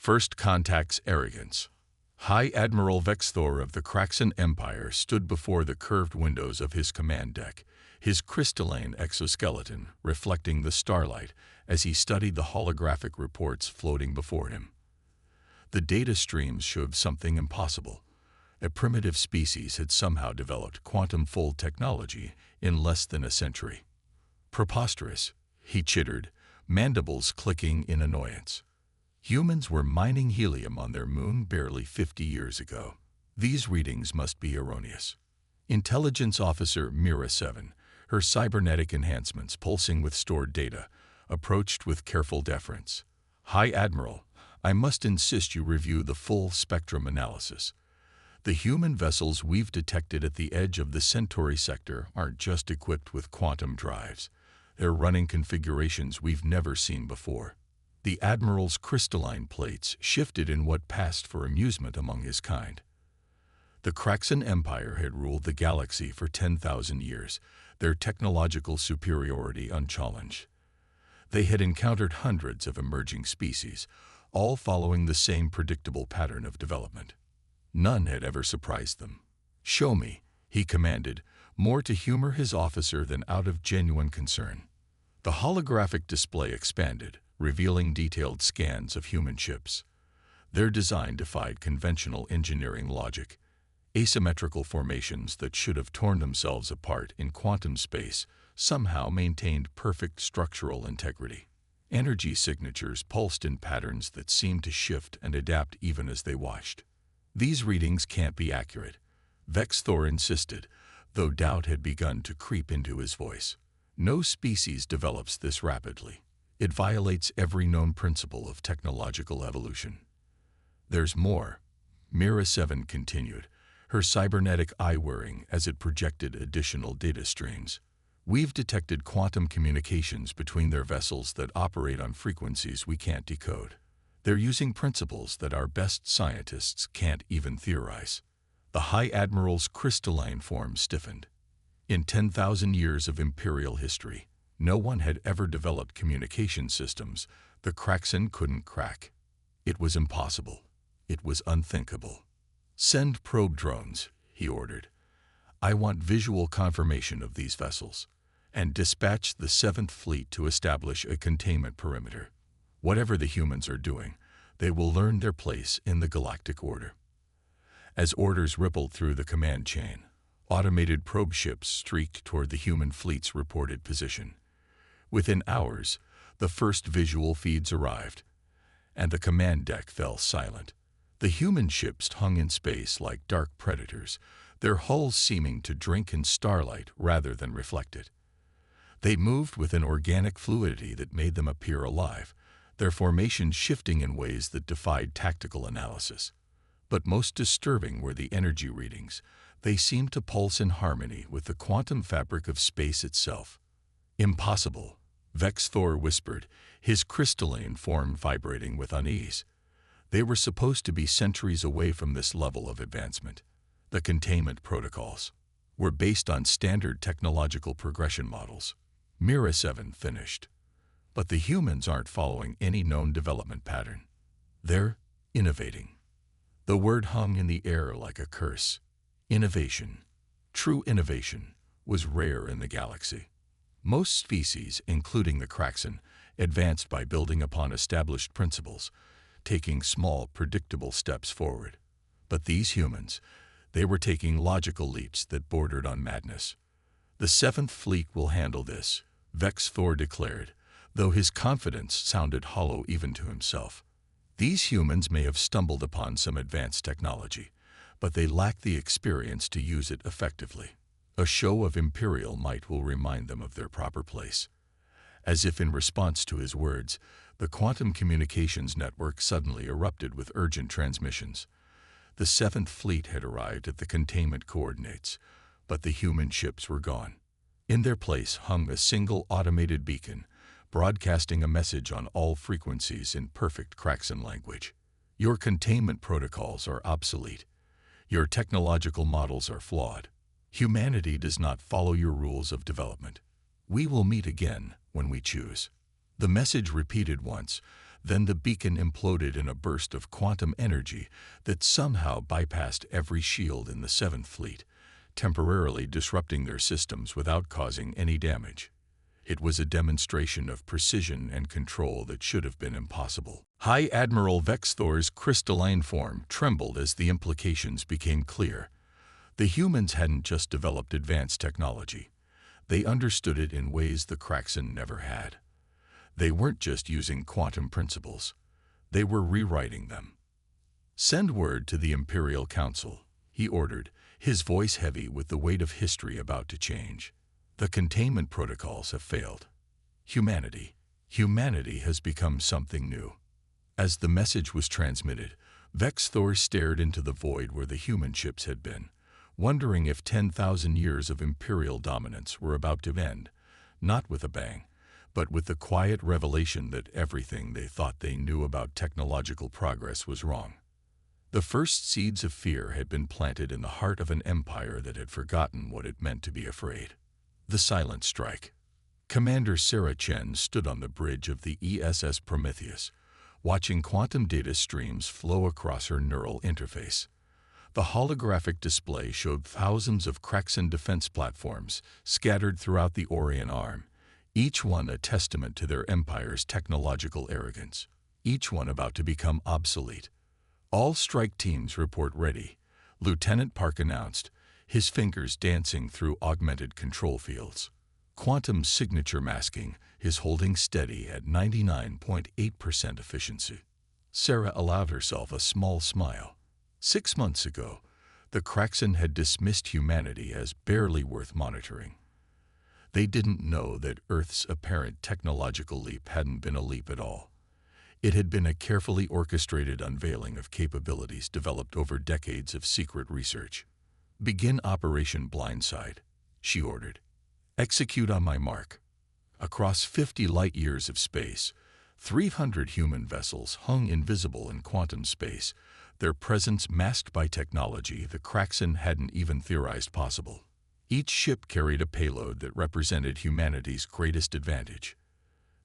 First Contact's Arrogance. High Admiral Vexthor of the Kraxan Empire stood before the curved windows of his command deck, his crystalline exoskeleton reflecting the starlight as he studied the holographic reports floating before him. The data streams showed something impossible. A primitive species had somehow developed quantum-fold technology in less than a century. Preposterous, he chittered, mandibles clicking in annoyance. Humans were mining helium on their moon barely 50 years ago. These readings must be erroneous. Intelligence Officer Mira 7, her cybernetic enhancements pulsing with stored data, approached with careful deference. High Admiral, I must insist you review the full spectrum analysis. The human vessels we've detected at the edge of the Centauri sector aren't just equipped with quantum drives. They're running configurations we've never seen before. The Admiral's crystalline plates shifted in what passed for amusement among his kind. The Kraxan Empire had ruled the galaxy for 10,000 years, their technological superiority unchallenged. They had encountered hundreds of emerging species, all following the same predictable pattern of development. None had ever surprised them. Show me, he commanded, more to humor his officer than out of genuine concern. The holographic display expanded, revealing detailed scans of human ships. Their design defied conventional engineering logic. Asymmetrical formations that should have torn themselves apart in quantum space somehow maintained perfect structural integrity. Energy signatures pulsed in patterns that seemed to shift and adapt even as they watched. These readings can't be accurate, Vexthor insisted, though doubt had begun to creep into his voice. No species develops this rapidly. It violates every known principle of technological evolution. There's more, Mira 7 continued, her cybernetic eye whirring as it projected additional data streams. We've detected quantum communications between their vessels that operate on frequencies we can't decode. They're using principles that our best scientists can't even theorize. The High Admiral's crystalline form stiffened. In 10,000 years of Imperial history, no one had ever developed communication systems the Kraxan couldn't crack. It was impossible. It was unthinkable. Send probe drones, he ordered. I want visual confirmation of these vessels, and dispatch the 7th Fleet to establish a containment perimeter. Whatever the humans are doing, they will learn their place in the galactic order. As orders rippled through the command chain, automated probe ships streaked toward the human fleet's reported position. Within hours, the first visual feeds arrived, and the command deck fell silent. The human ships hung in space like dark predators, their hulls seeming to drink in starlight rather than reflect it. They moved with an organic fluidity that made them appear alive, their formations shifting in ways that defied tactical analysis. But most disturbing were the energy readings. They seemed to pulse in harmony with the quantum fabric of space itself. Impossible, Vexthor whispered, his crystalline form vibrating with unease. They were supposed to be centuries away from this level of advancement. The containment protocols were based on standard technological progression models. Mira 7 finished. But the humans aren't following any known development pattern. They're innovating. The word hung in the air like a curse. Innovation, true innovation, was rare in the galaxy. Most species, including the Kraxan, advanced by building upon established principles, taking small, predictable steps forward. But these humans, they were taking logical leaps that bordered on madness. The 7th Fleet will handle this, Vexthor declared, though his confidence sounded hollow even to himself. These humans may have stumbled upon some advanced technology, but they lack the experience to use it effectively. A show of imperial might will remind them of their proper place. As if in response to his words, the quantum communications network suddenly erupted with urgent transmissions. The 7th Fleet had arrived at the containment coordinates, but the human ships were gone. In their place hung a single automated beacon, broadcasting a message on all frequencies in perfect Kraxan language. Your containment protocols are obsolete. Your technological models are flawed. Humanity does not follow your rules of development. We will meet again when we choose. The message repeated once, Then the beacon imploded in a burst of quantum energy that somehow bypassed every shield in the Seventh Fleet, temporarily disrupting their systems without causing any damage. It was a demonstration of precision and control that should have been impossible. High Admiral Vexthor's crystalline form trembled as the implications became clear. The humans hadn't just developed advanced technology. They understood it in ways the Kraxan never had. They weren't just using quantum principles. They were rewriting them. "Send word to the Imperial Council," he ordered, his voice heavy with the weight of history about to change. "The containment protocols have failed. Humanity has become something new." As the message was transmitted, Vexthor stared into the void where the human ships had been, wondering if 10,000 years of Imperial dominance were about to end, not with a bang, but with the quiet revelation that everything they thought they knew about technological progress was wrong. The first seeds of fear had been planted in the heart of an empire that had forgotten what it meant to be afraid. The silent strike. Commander Sarah Chen stood on the bridge of the ESS Prometheus, watching quantum data streams flow across her neural interface. The holographic display showed thousands of Kraxan defense platforms scattered throughout the Orion Arm, each one a testament to their empire's technological arrogance, each one about to become obsolete. "All strike teams report ready," Lieutenant Park announced, his fingers dancing through augmented control fields. Quantum signature masking is holding steady at 99.8% efficiency. Sarah allowed herself a small smile. 6 months ago, the Kraxan had dismissed humanity as barely worth monitoring. They didn't know that Earth's apparent technological leap hadn't been a leap at all. It had been a carefully orchestrated unveiling of capabilities developed over decades of secret research. "Begin Operation Blindside," she ordered. "Execute on my mark." Across 50 light-years of space, 300 human vessels hung invisible in quantum space, their presence masked by technology the Kraxan hadn't even theorized possible. Each ship carried a payload that represented humanity's greatest advantage: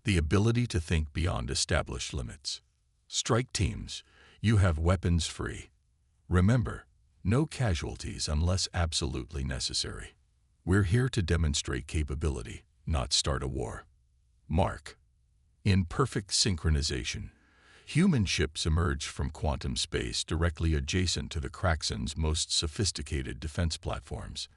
the ability to think beyond established limits. "Strike teams, you have weapons free. Remember, no casualties unless absolutely necessary. We're here to demonstrate capability, not start a war." Mark. In perfect synchronization, human ships emerged from quantum space directly adjacent to the Kraxan's most sophisticated defense platforms.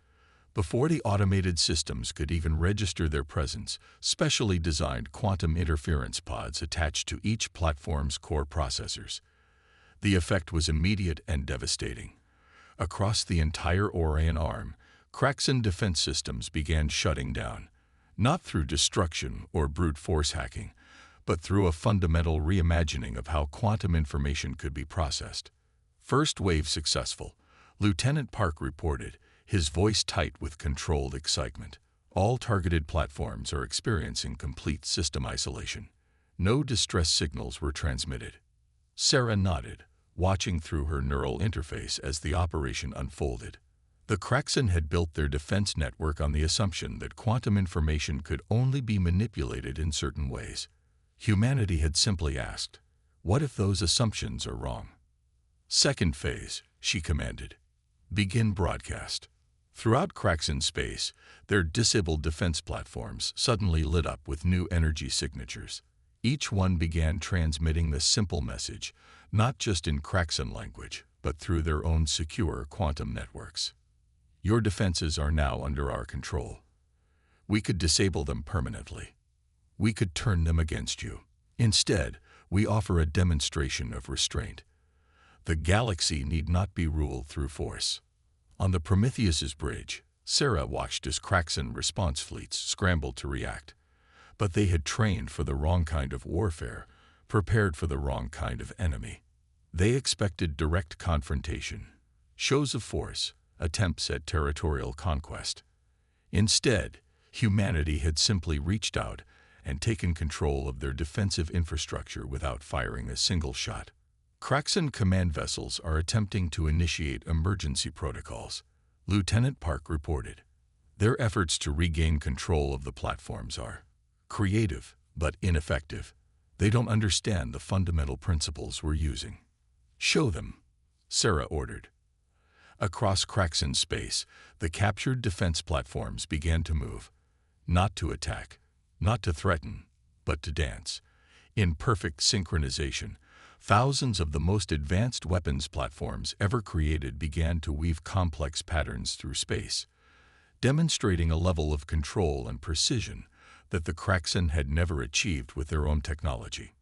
Before the automated systems could even register their presence, specially designed quantum interference pods attached to each platform's core processors. The effect was immediate and devastating. Across the entire Orion Arm, Kraxan defense systems began shutting down, not through destruction or brute force hacking, but through a fundamental reimagining of how quantum information could be processed. "First wave successful," Lieutenant Park reported, his voice tight with controlled excitement. "All targeted platforms are experiencing complete system isolation. No distress signals were transmitted." Sarah nodded, watching through her neural interface as the operation unfolded. The Kraxan had built their defense network on the assumption that quantum information could only be manipulated in certain ways. Humanity had simply asked, what if those assumptions are wrong? "Second phase," she commanded. "Begin broadcast." Throughout Kraxan space, their disabled defense platforms suddenly lit up with new energy signatures. Each one began transmitting the simple message, not just in Kraxan language, but through their own secure quantum networks. "Your defenses are now under our control. We could disable them permanently. We could turn them against you. Instead, we offer a demonstration of restraint. The galaxy need not be ruled through force." On the Prometheus's bridge, Sarah watched as Kraxan response fleets scrambled to react. But they had trained for the wrong kind of warfare, prepared for the wrong kind of enemy. They expected direct confrontation, shows of force, attempts at territorial conquest. Instead, humanity had simply reached out and taken control of their defensive infrastructure without firing a single shot. Kraxan command vessels are attempting to initiate emergency protocols, Lieutenant Park reported. Their efforts to regain control of the platforms are creative but ineffective. They don't understand the fundamental principles we're using. Show them, Sarah ordered. Across Craxan space, the captured defense platforms began to move, not to attack, not to threaten, but to dance. In perfect synchronization, thousands of the most advanced weapons platforms ever created began to weave complex patterns through space, demonstrating a level of control and precision that the Craxan had never achieved with their own technology.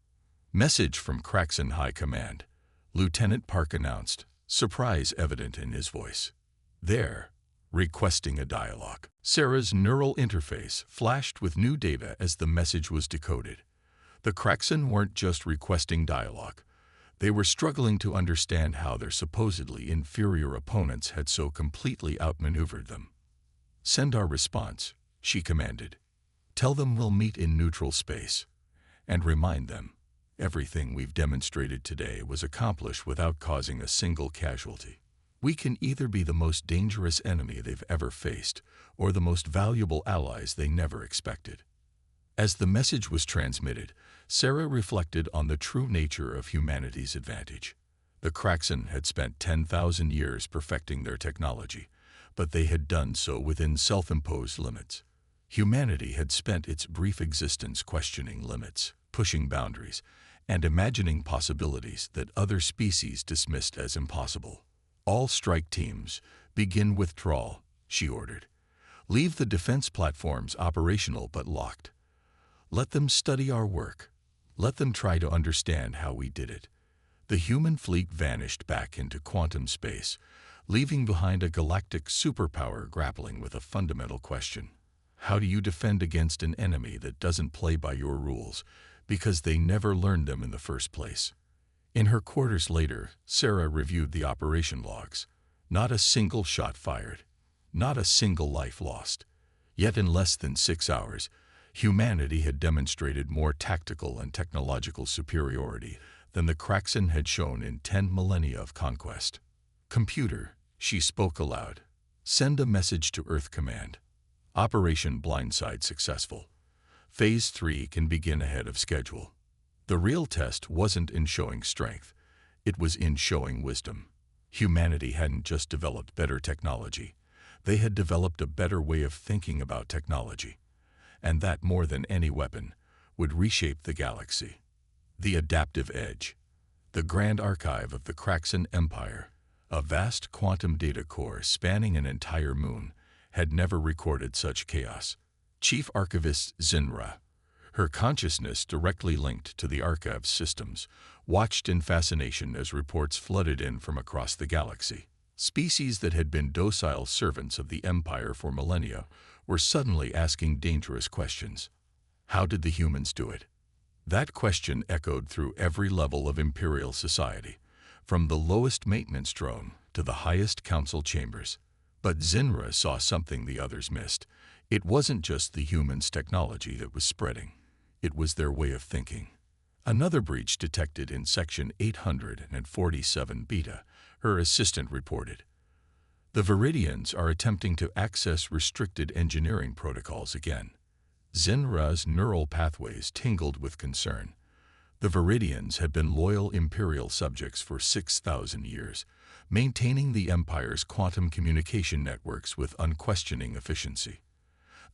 Message from Craxan High Command, Lieutenant Park announced, surprise evident in his voice. There, requesting a dialogue. Sarah's neural interface flashed with new data as the message was decoded. The Craxan weren't just requesting dialogue. They were struggling to understand how their supposedly inferior opponents had so completely outmaneuvered them. Send our response, she commanded. Tell them we'll meet in neutral space. And remind them, everything we've demonstrated today was accomplished without causing a single casualty. We can either be the most dangerous enemy they've ever faced, or the most valuable allies they never expected. As the message was transmitted, Sarah reflected on the true nature of humanity's advantage. The Craxan had spent 10,000 years perfecting their technology, but they had done so within self-imposed limits. Humanity had spent its brief existence questioning limits, pushing boundaries, and imagining possibilities that other species dismissed as impossible. All strike teams, begin withdrawal, she ordered. Leave the defense platforms operational but locked. Let them study our work. Let them try to understand how we did it. The human fleet vanished back into quantum space, leaving behind a galactic superpower grappling with a fundamental question. How do you defend against an enemy that doesn't play by your rules because they never learned them in the first place? In her quarters later, Sarah reviewed the operation logs. Not a single shot fired. Not a single life lost. Yet in less than 6 hours, humanity had demonstrated more tactical and technological superiority than the Craxan had shown in 10 millennia of conquest. Computer, she spoke aloud. Send a message to Earth Command. Operation Blindside successful. Phase 3 can begin ahead of schedule. The real test wasn't in showing strength. It was in showing wisdom. Humanity hadn't just developed better technology. They had developed a better way of thinking about technology. And that, more than any weapon, would reshape the galaxy. The Adaptive Edge. The Grand Archive of the Craxan Empire, a vast quantum data core spanning an entire moon, had never recorded such chaos. Chief Archivist Zinra, her consciousness directly linked to the archive's systems, watched in fascination as reports flooded in from across the galaxy. Species that had been docile servants of the Empire for millennia were suddenly asking dangerous questions. How did the humans do it? That question echoed through every level of Imperial society, from the lowest maintenance drone to the highest council chambers. But Zinra saw something the others missed. It wasn't just the humans' technology that was spreading. It was their way of thinking. Another breach detected in Section 847 Beta, her assistant reported. The Viridians are attempting to access restricted engineering protocols again. Zinra's neural pathways tingled with concern. The Viridians had been loyal Imperial subjects for 6,000 years, maintaining the Empire's quantum communication networks with unquestioning efficiency,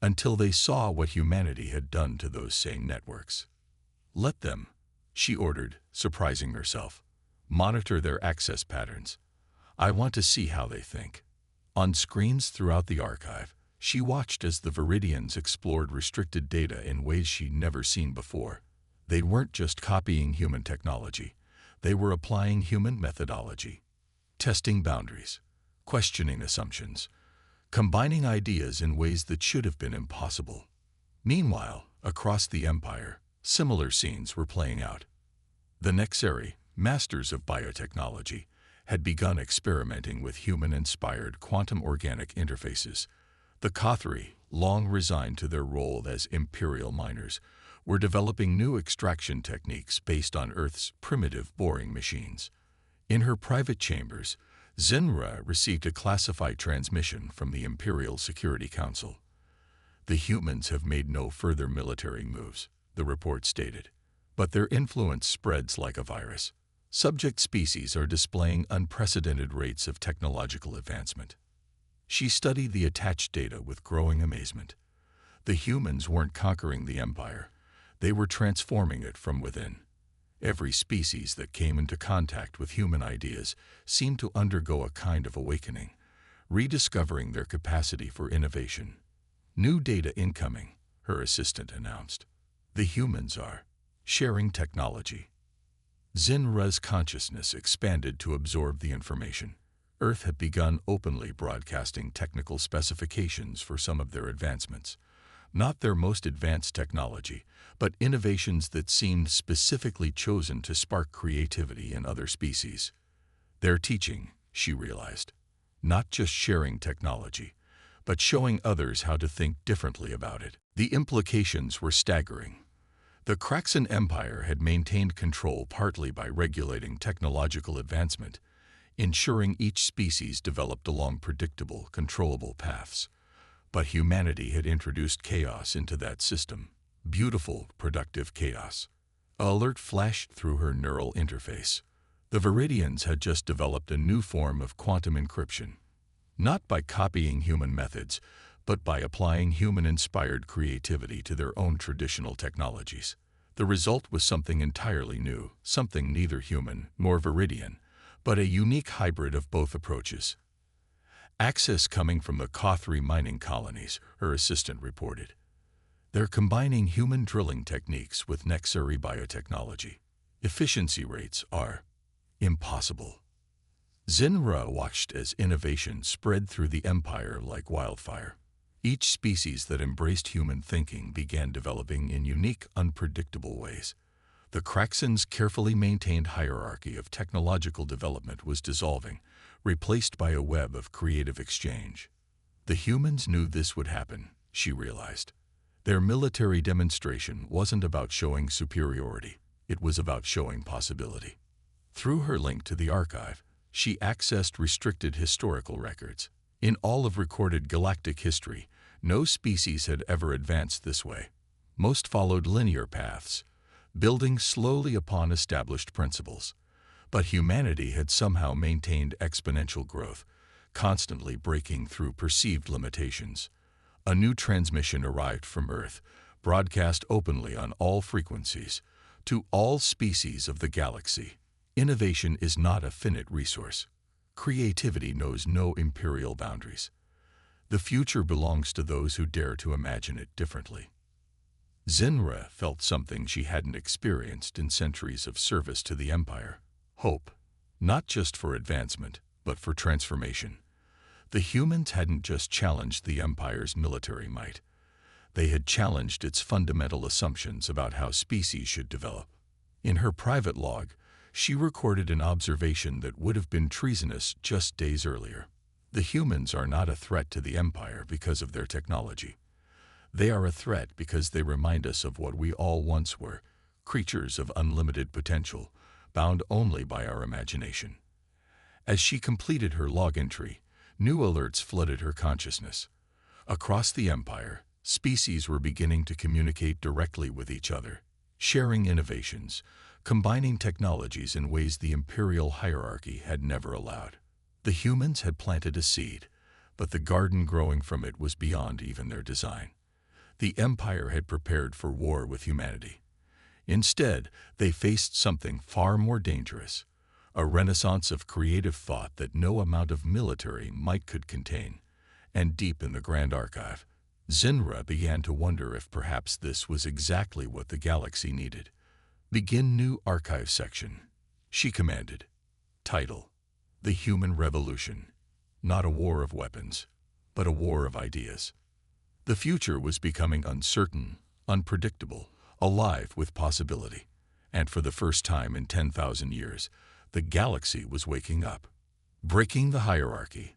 until they saw what humanity had done to those same networks. Let them, she ordered, surprising herself, monitor their access patterns. I want to see how they think. On screens throughout the archive, she watched as the Viridians explored restricted data in ways she'd never seen before. They weren't just copying human technology. They were applying human methodology, testing boundaries, questioning assumptions, combining ideas in ways that should have been impossible. Meanwhile, across the Empire, similar scenes were playing out. The Nexari, masters of biotechnology, had begun experimenting with human-inspired quantum organic interfaces. The Kothari, long resigned to their role as imperial miners, were developing new extraction techniques based on Earth's primitive boring machines. In her private chambers, Zinra received a classified transmission from the Imperial Security Council. The humans have made no further military moves, the report stated. But their influence spreads like a virus. Subject species are displaying unprecedented rates of technological advancement. She studied the attached data with growing amazement. The humans weren't conquering the empire. They were transforming it from within. Every species that came into contact with human ideas seemed to undergo a kind of awakening, rediscovering their capacity for innovation. New data incoming, her assistant announced. The humans are sharing technology. Zinra's consciousness expanded to absorb the information. Earth had begun openly broadcasting technical specifications for some of their advancements. Not their most advanced technology, but innovations that seemed specifically chosen to spark creativity in other species. They're teaching, she realized, not just sharing technology, but showing others how to think differently about it. The implications were staggering. The Craxan Empire had maintained control partly by regulating technological advancement, ensuring each species developed along predictable, controllable paths. But humanity had introduced chaos into that system. Beautiful, productive chaos. An alert flashed through her neural interface. The Viridians had just developed a new form of quantum encryption. Not by copying human methods, but by applying human-inspired creativity to their own traditional technologies. The result was something entirely new, something neither human nor Viridian, but a unique hybrid of both approaches. Access coming from the Kothri mining colonies, her assistant reported. They're combining human drilling techniques with necessary biotechnology. Efficiency rates are impossible. Zinra watched as innovation spread through the empire like wildfire. Each species that embraced human thinking began developing in unique, unpredictable ways. The Craxan's carefully maintained hierarchy of technological development was dissolving, replaced by a web of creative exchange. The humans knew this would happen, she realized. Their military demonstration wasn't about showing superiority, it was about showing possibility. Through her link to the archive, she accessed restricted historical records. In all of recorded galactic history, no species had ever advanced this way. Most followed linear paths, building slowly upon established principles. But humanity had somehow maintained exponential growth, constantly breaking through perceived limitations. A new transmission arrived from Earth, broadcast openly on all frequencies, to all species of the galaxy. Innovation is not a finite resource. Creativity knows no imperial boundaries. The future belongs to those who dare to imagine it differently. Zinra felt something she hadn't experienced in centuries of service to the Empire. Hope, not just for advancement, but for transformation. The humans hadn't just challenged the Empire's military might. They had challenged its fundamental assumptions about how species should develop. In her private log, she recorded an observation that would have been treasonous just days earlier. The humans are not a threat to the Empire because of their technology. They are a threat because they remind us of what we all once were, creatures of unlimited potential, bound only by our imagination. As she completed her log entry, new alerts flooded her consciousness. Across the Empire, species were beginning to communicate directly with each other, sharing innovations, combining technologies in ways the imperial hierarchy had never allowed. The humans had planted a seed, but the garden growing from it was beyond even their design. The Empire had prepared for war with humanity. Instead, they faced something far more dangerous, a renaissance of creative thought that no amount of military might could contain. And deep in the Grand Archive, Zinra began to wonder if perhaps this was exactly what the galaxy needed. Begin new archive section, she commanded. Title: The Human Revolution. Not a war of weapons, but a war of ideas. The future was becoming uncertain, unpredictable, alive with possibility. And for the first time in 10,000 years, the galaxy was waking up. Breaking the hierarchy.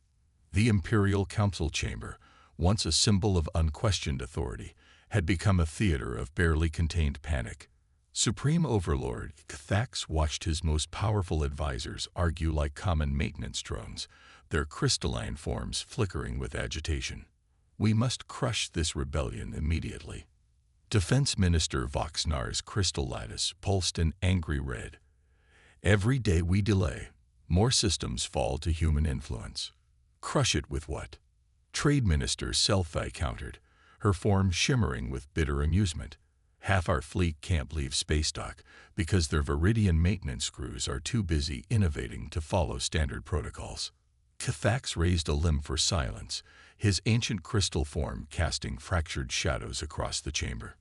The Imperial Council Chamber, once a symbol of unquestioned authority, had become a theater of barely contained panic. Supreme Overlord Kthax watched his most powerful advisors argue like common maintenance drones, their crystalline forms flickering with agitation. We must crush this rebellion immediately. Defense Minister Voxnar's crystal lattice pulsed an angry red. Every day we delay, more systems fall to human influence. Crush it with what? Trade Minister Sci-Fi countered, her form shimmering with bitter amusement. Half our fleet can't leave space dock because their Viridian maintenance crews are too busy innovating to follow standard protocols. Cathax raised a limb for silence, his ancient crystal form casting fractured shadows across the chamber.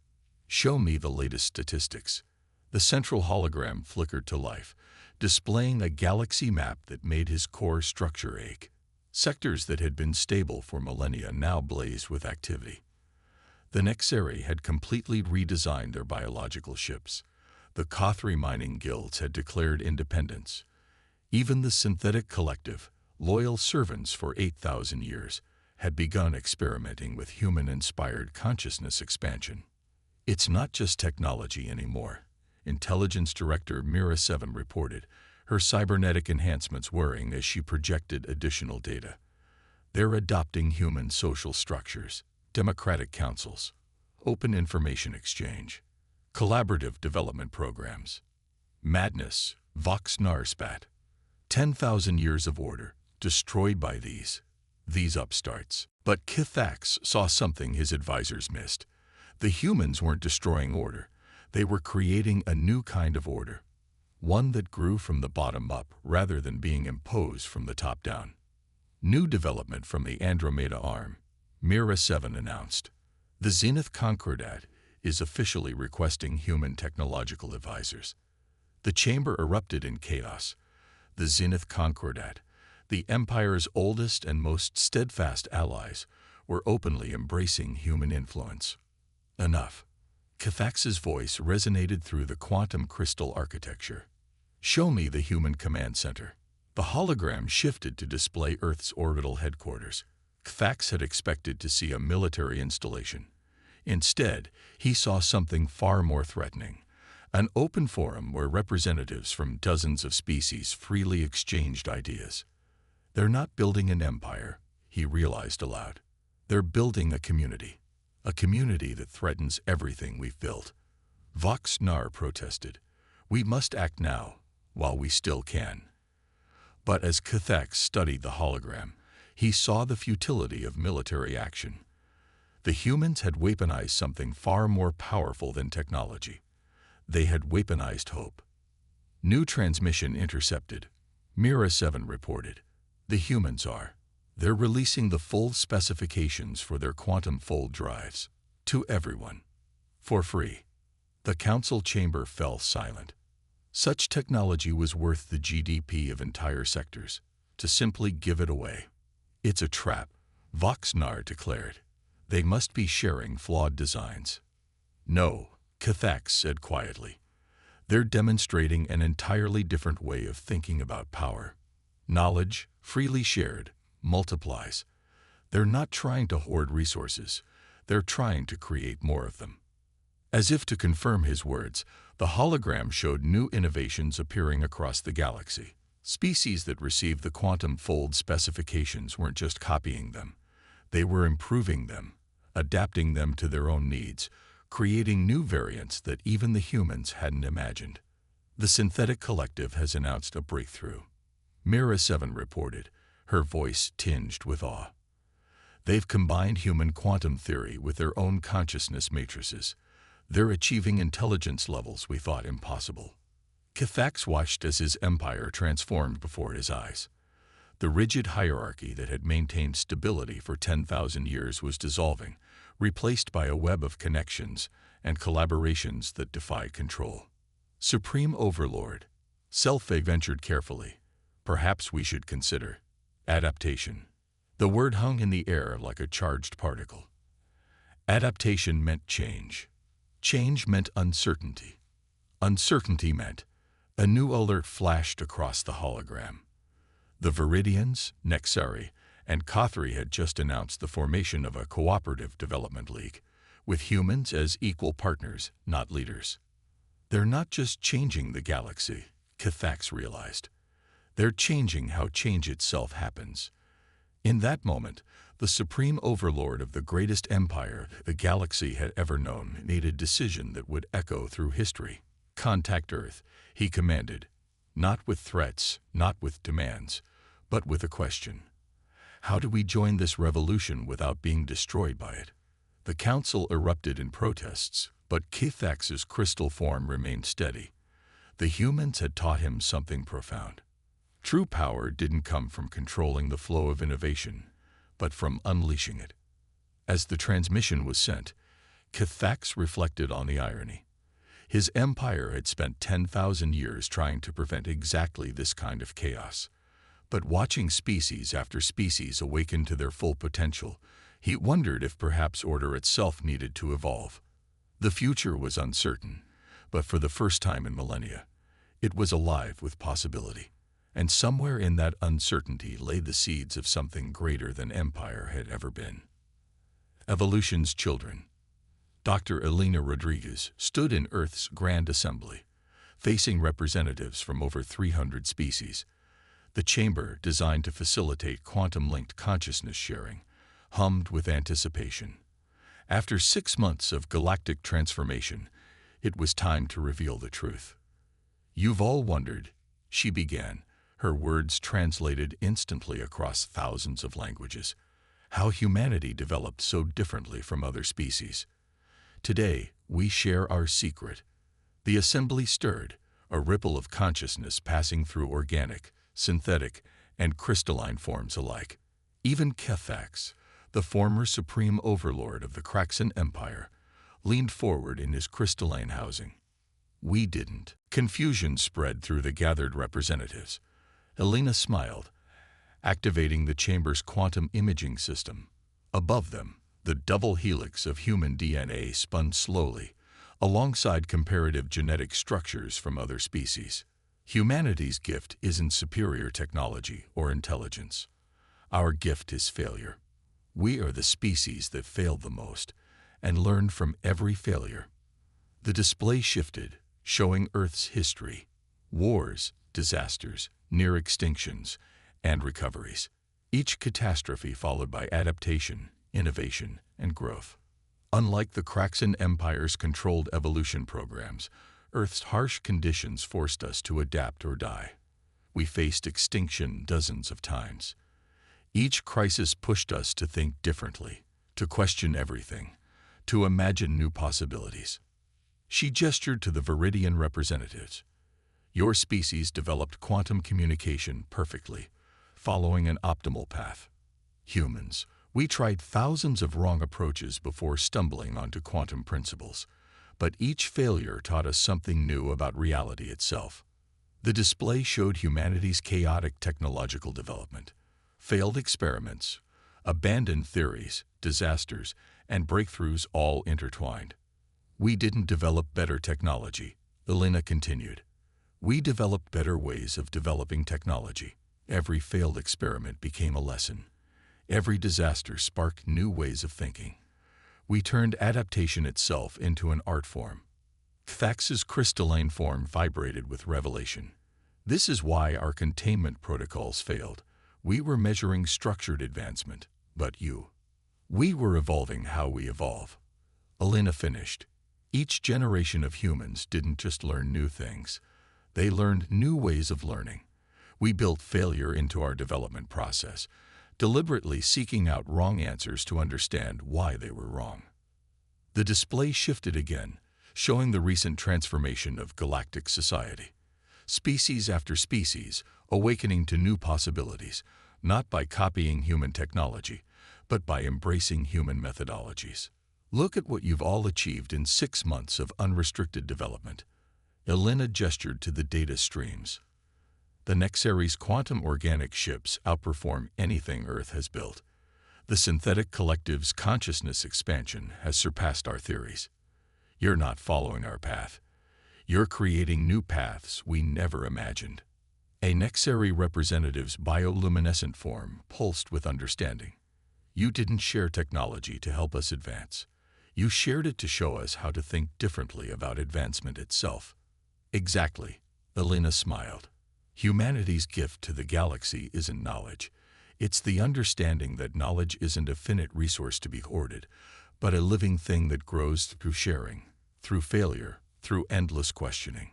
Show me the latest statistics. The central hologram flickered to life, displaying a galaxy map that made his core structure ache. Sectors that had been stable for millennia now blazed with activity. The Nexari had completely redesigned their biological ships. The Kothri mining guilds had declared independence. Even the synthetic collective, loyal servants for 8,000 years, had begun experimenting with human-inspired consciousness expansion. It's not just technology anymore, Intelligence Director Mira 7 reported, her cybernetic enhancements whirring as she projected additional data. They're adopting human social structures, democratic councils, open information exchange, collaborative development programs. Madness, Voxnar spat. 10,000 years of order, destroyed by these upstarts. But Cathax saw something his advisors missed. The humans weren't destroying order. They were creating a new kind of order, one that grew from the bottom up rather than being imposed from the top down. New development from the Andromeda arm, Mira 7 announced. The Zenith Concordat is officially requesting human technological advisors. The chamber erupted in chaos. The Zenith Concordat, the Empire's oldest and most steadfast allies, were openly embracing human influence. Enough. Cathax's voice resonated through the quantum crystal architecture. Show me the human command center. The hologram shifted to display Earth's orbital headquarters. Cathax had expected to see a military installation. Instead, he saw something far more threatening. An open forum where representatives from dozens of species freely exchanged ideas. They're not building an empire, he realized aloud. They're building a community that threatens everything we've built. Voxnar protested. We must act now, while we still can. But as Cathax studied the hologram, he saw the futility of military action. The humans had weaponized something far more powerful than technology. They had weaponized hope. New transmission intercepted. Mira 7 reported. The humans are. They're releasing the full specifications for their quantum fold drives. To everyone. For free. The council chamber fell silent. Such technology was worth the GDP of entire sectors. To simply give it away. It's a trap, Voxnar declared. They must be sharing flawed designs. No, Cathax said quietly. They're demonstrating an entirely different way of thinking about power. Knowledge, freely shared, multiplies. They're not trying to hoard resources. They're trying to create more of them. As if to confirm his words, the hologram showed new innovations appearing across the galaxy. Species that received the quantum fold specifications weren't just copying them. They were improving them, adapting them to their own needs, creating new variants that even the humans hadn't imagined. The synthetic collective has announced a breakthrough. Mira 7 reported, her voice tinged with awe. They've combined human quantum theory with their own consciousness matrices. They're achieving intelligence levels we thought impossible. Cathax watched as his empire transformed before his eyes. The rigid hierarchy that had maintained stability for 10,000 years was dissolving, replaced by a web of connections and collaborations that defied control. Supreme Overlord, Selfie ventured carefully. Perhaps we should consider adaptation. The word hung in the air like a charged particle. Adaptation meant change. Change meant uncertainty. Uncertainty meant a new alert flashed across the hologram. The Viridians, Nexari, and Kothri had just announced the formation of a cooperative development league, with humans as equal partners, not leaders. They're not just changing the galaxy, Cathax realized. They're changing how change itself happens. In that moment, The supreme overlord of the greatest empire the galaxy had ever known made a decision that would echo through history. "Contact Earth," he commanded, not with threats, not with demands, but with a question. How do we join this revolution without being destroyed by it? The council erupted in protests, but Kithax's crystal form remained steady. The humans had taught him something profound. True power didn't come from controlling the flow of innovation, but from unleashing it. As the transmission was sent, Kithax reflected on the irony. His empire had spent 10,000 years trying to prevent exactly this kind of chaos. But watching species after species awaken to their full potential, he wondered if perhaps order itself needed to evolve. The future was uncertain, but for the first time in millennia, it was alive with possibility. And somewhere in that uncertainty lay the seeds of something greater than empire had ever been. Evolution's children. Dr. Elena Rodriguez stood in Earth's Grand Assembly, facing representatives from over 300 species. The chamber, designed to facilitate quantum-linked consciousness sharing, hummed with anticipation. After 6 months of galactic transformation, it was time to reveal the truth. "You've all wondered," she began, her words translated instantly across thousands of languages, "how humanity developed so differently from other species. Today, we share our secret." The assembly stirred, a ripple of consciousness passing through organic, synthetic, and crystalline forms alike. Even Kithax, the former supreme overlord of the Kraxan Empire, leaned forward in his crystalline housing. "We didn't." Confusion spread through the gathered representatives. Elena smiled, activating the chamber's quantum imaging system. Above them, the double helix of human DNA spun slowly, alongside comparative genetic structures from other species. Humanity's gift isn't superior technology or intelligence. Our gift is failure. We are the species that failed the most and learned from every failure. The display shifted, showing Earth's history: wars, disasters, near extinctions, and recoveries. Each catastrophe followed by adaptation, innovation, and growth. Unlike the Kraxan Empire's controlled evolution programs, Earth's harsh conditions forced us to adapt or die. We faced extinction dozens of times. Each crisis pushed us to think differently, to question everything, to imagine new possibilities. She gestured to the Viridian representatives. "Your species developed quantum communication perfectly, following an optimal path. Humans, we tried thousands of wrong approaches before stumbling onto quantum principles, but each failure taught us something new about reality itself." The display showed humanity's chaotic technological development, failed experiments, abandoned theories, disasters, and breakthroughs all intertwined. "We didn't develop better technology," Elena continued. "We developed better ways of developing technology. Every failed experiment became a lesson. Every disaster sparked new ways of thinking. We turned adaptation itself into an art form." Kithax's crystalline form vibrated with revelation. "This is why our containment protocols failed. We were measuring structured advancement, but we were evolving how we evolve." Elena finished. Each generation of humans didn't just learn new things. They learned new ways of learning. We built failure into our development process, deliberately seeking out wrong answers to understand why they were wrong. The display shifted again, showing the recent transformation of galactic society. Species after species, awakening to new possibilities, not by copying human technology, but by embracing human methodologies. "Look at what you've all achieved in 6 months of unrestricted development." Elena gestured to the data streams. "The Nexary's quantum organic ships outperform anything Earth has built. The synthetic collective's consciousness expansion has surpassed our theories. You're not following our path. You're creating new paths we never imagined." A Nexary representative's bioluminescent form pulsed with understanding. "You didn't share technology to help us advance. You shared it to show us how to think differently about advancement itself." "Exactly," Elena smiled. "Humanity's gift to the galaxy isn't knowledge. It's the understanding that knowledge isn't a finite resource to be hoarded, but a living thing that grows through sharing, through failure, through endless questioning.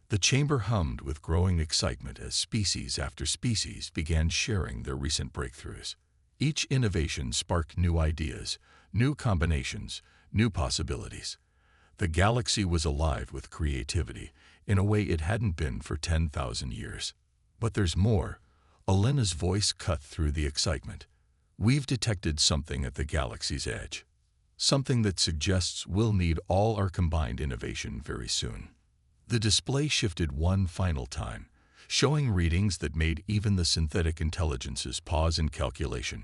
The chamber hummed with growing excitement as species after species began sharing their recent breakthroughs. Each innovation sparked new ideas, new combinations, new possibilities. The galaxy was alive with creativity in a way it hadn't been for 10,000 years. But there's more. Elena's voice cut through the excitement. We've detected something at the galaxy's edge. Something that suggests we'll need all our combined innovation very soon. The display shifted one final time, showing readings that made even the synthetic intelligences pause in calculation.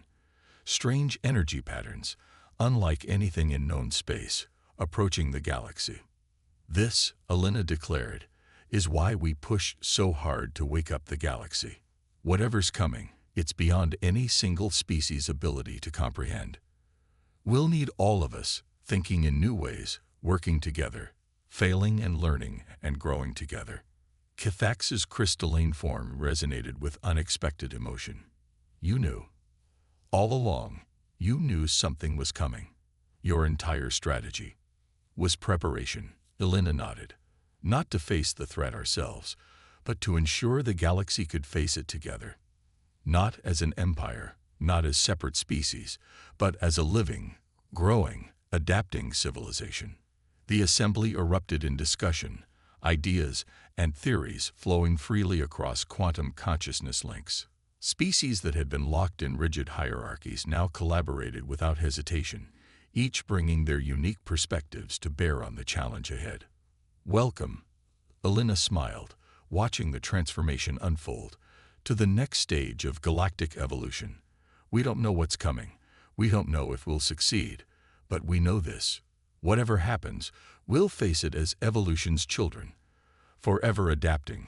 Strange energy patterns, unlike anything in known space, approaching the galaxy. This, Elena declared, is why we push so hard to wake up the galaxy. Whatever's coming, it's beyond any single species' ability to comprehend. We'll need all of us, thinking in new ways, working together, failing and learning and growing together. Kithax's crystalline form resonated with unexpected emotion. You knew. All along, you knew something was coming. Your entire strategy was preparation. Elena nodded. Not to face the threat ourselves, but to ensure the galaxy could face it together. Not as an empire, not as separate species, but as a living, growing, adapting civilization. The assembly erupted in discussion, ideas, and theories flowing freely across quantum consciousness links. Species that had been locked in rigid hierarchies now collaborated without hesitation, each bringing their unique perspectives to bear on the challenge ahead. Welcome, Elena smiled, watching the transformation unfold, to the next stage of galactic evolution. We don't know what's coming. We don't know if we'll succeed, but we know this. Whatever happens, we'll face it as evolution's children, forever adapting,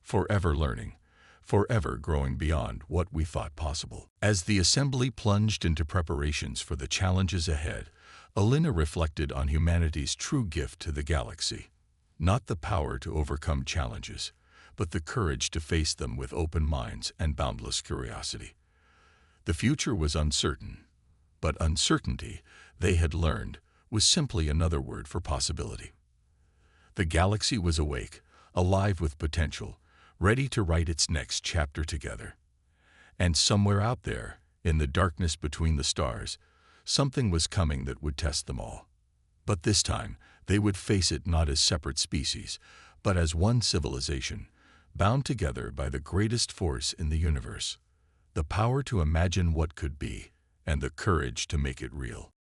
forever learning, forever growing beyond what we thought possible. As the assembly plunged into preparations for the challenges ahead, Elena reflected on humanity's true gift to the galaxy. Not the power to overcome challenges, but the courage to face them with open minds and boundless curiosity. The future was uncertain, but uncertainty, they had learned, was simply another word for possibility. The galaxy was awake, alive with potential, ready to write its next chapter together. And somewhere out there, in the darkness between the stars, something was coming that would test them all. But this time, they would face it not as separate species, but as one civilization, bound together by the greatest force in the universe, the power to imagine what could be, and the courage to make it real.